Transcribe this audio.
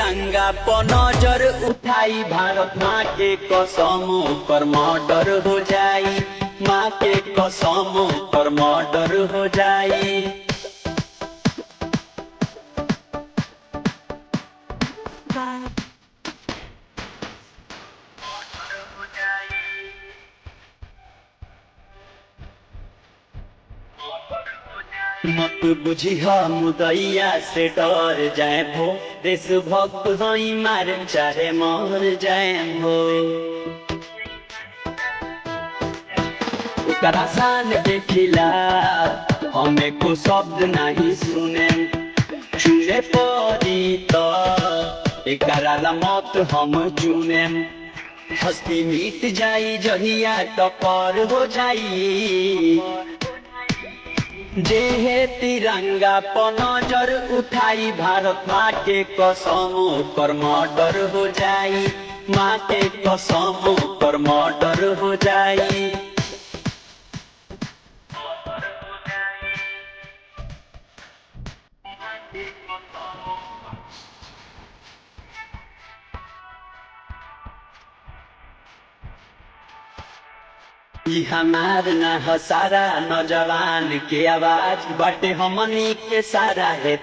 तिरंगा पर नजर उठाई, भारत माँ के कसम पर मर्डर हो जाई, माँ के कसम पर मर्डर हो जाई। मत बुझिया मुदैया से डर जाए भो, देशभक्त हई मारे चाहे मर जाए भो। ओकरा शान के खिलाफ हमें को शब्द नहीं सुने, चुने पड़ी तो एकरा ला मौत हम चुने। हस्ती मिट जाई जहिया टकर हो जाई, जे है तिरंगा पर नजर उठाई, भारत माँ के कसम पर मर्डर हो जाई, माँ के कसम पर मर्डर हो जाई। ई हमार ना ह सारा नौजवान के आवाज बाटे, हमनी के सारा है